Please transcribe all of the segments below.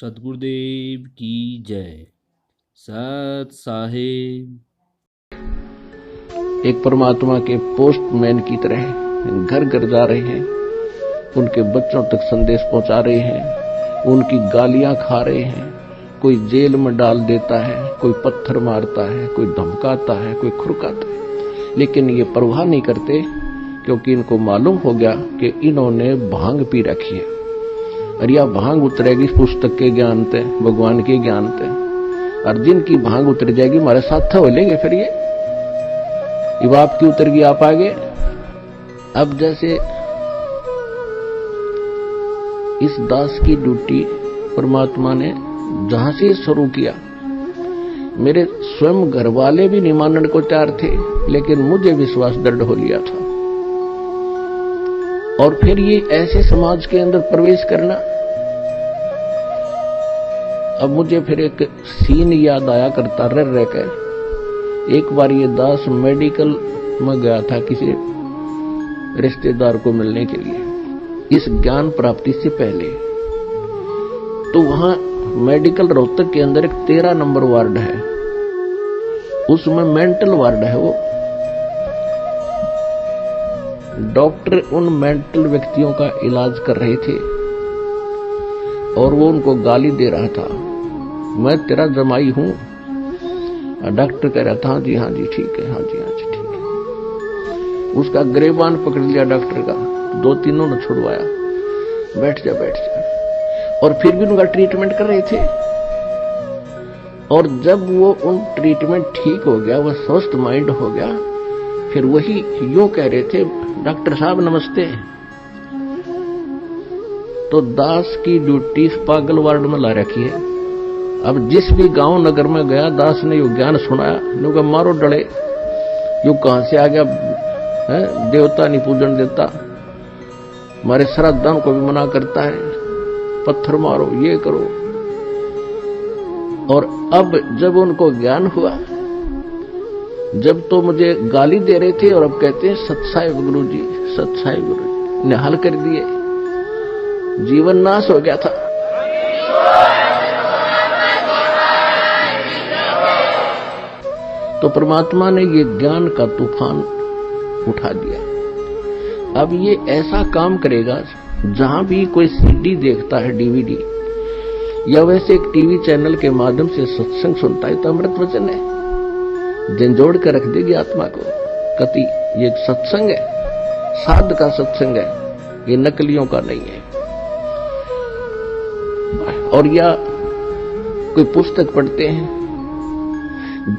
सतगुरुदेव की जय। सत साहेब एक परमात्मा के पोस्टमैन की तरह घर घर जा रहे हैं, उनके बच्चों तक संदेश पहुंचा रहे हैं, उनकी गालियां खा रहे हैं। कोई जेल में डाल देता है, कोई पत्थर मारता है, कोई धमकाता है, कोई खुरकाता है, लेकिन ये परवाह नहीं करते, क्योंकि इनको मालूम हो गया कि इन्होंने भांग पी रखी है और यह भांग उतरेगी पुस्तक के ज्ञान से, भगवान के ज्ञान से। और जिनकी भांग उतर जाएगी हमारे साथ हो लेंगे। फिर ये आपकी उतर गई, आप आगे। अब जैसे इस दास की ड्यूटी परमात्मा ने जहां से शुरू किया, मेरे स्वयं घर वाले भी नहीं मानने को तैयार थे, लेकिन मुझे विश्वास दृढ़ हो लिया था। और फिर ये ऐसे समाज के अंदर प्रवेश करना, अब मुझे फिर एक सीन याद आया करता रह कर। एक बार ये दास मेडिकल में गया था किसी रिश्तेदार को मिलने के लिए, इस ज्ञान प्राप्ति से पहले। तो वहां मेडिकल रोहतक के अंदर एक 13 नंबर वार्ड है, उसमें मेंटल वार्ड है। वो डॉक्टर उन मेंटल व्यक्तियों का इलाज कर रहे थे और वो उनको गाली दे रहा था, मैं तेरा जमाई हूं। डॉक्टर कह रहा था हाँ जी ठीक है, हाँ जी ठीक है। उसका गिरेबान पकड़ लिया डॉक्टर का, 2-3 ने छुड़वाया, बैठ जा। और फिर भी उनका ट्रीटमेंट कर रहे थे। और जब वो उन ट्रीटमेंट ठीक हो गया, वो स्वस्थ माइंड हो गया, फिर वही यूं कह रहे थे, डॉक्टर साहब नमस्ते। तो दास की ड्यूटी पागल वार्ड में ला रखी है। अब जिस भी गांव नगर में गया, दास ने यो ज्ञान सुनाया, लोग मारो डले, यू कहां से आ गया है, देवता नहीं पूजन देता, हमारे श्राद्धां को भी मना करता है, पत्थर मारो, ये करो। और अब जब उनको ज्ञान हुआ, जब तो मुझे गाली दे रहे थे और अब कहते हैं सत्साहेब गुरुजी, सत्साहेब गुरुजी ने हल कर दिए, जीवन नाश हो गया था। तो परमात्मा ने ये ज्ञान का तूफान उठा दिया। अब ये ऐसा काम करेगा, जहां भी कोई सीडी देखता है, डीवीडी, या वैसे एक टीवी चैनल के माध्यम से सत्संग सुनता है, तो अमृत वचन है, झंझोड़ कर रख देगी आत्मा को। कति ये सत्संग है, साध का सत्संग है, ये नकलियों का नहीं है। और या कोई पुस्तक पढ़ते हैं,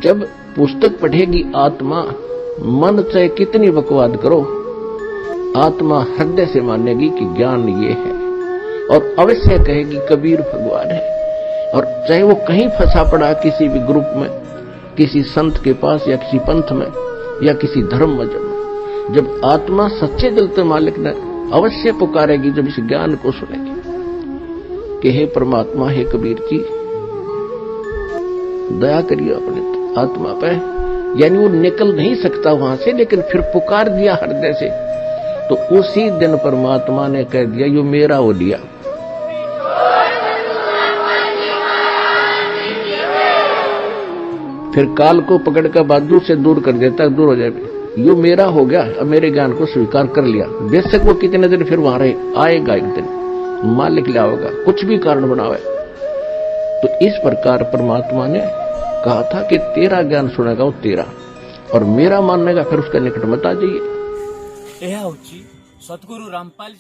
जब पुस्तक पढ़ेगी आत्मा, मन चाहे कितनी बकवाद करो, आत्मा हृदय से मानेगी कि ज्ञान ये है, और अवश्य कहेगी कबीर भगवान है। और चाहे वो कहीं फंसा पड़ा, किसी भी ग्रुप में, किसी संत के पास, या किसी पंथ में, या किसी धर्म में, जब आत्मा सच्चे दिल से मालिक ने अवश्य पुकारेगी, जब इस ज्ञान को सुनेगी कि हे परमात्मा, हे कबीर जी, दया करिए अपने आत्मा पे। यानी वो निकल नहीं सकता वहां से, लेकिन फिर पुकार दिया हृदय से, तो उसी दिन परमात्मा ने कह दिया, यो मेरा हो लिया। फिर काल को पकड़ कर बाजू से दूर कर देता, दूर हो जाए, यो मेरा हो गया, अब मेरे ज्ञान को स्वीकार कर लिया। बेशक वो कितने दिन फिर वहां रहे, आएगा एक दिन, मालिक ले आओगा, कुछ भी कारण बनावे। तो इस प्रकार परमात्मा ने कहा था कि तेरा ज्ञान सुनेगा वो तेरा, और मेरा मानने का फिर उसका निकट मत आ जाइए। यह होची सतगुरु रामपाल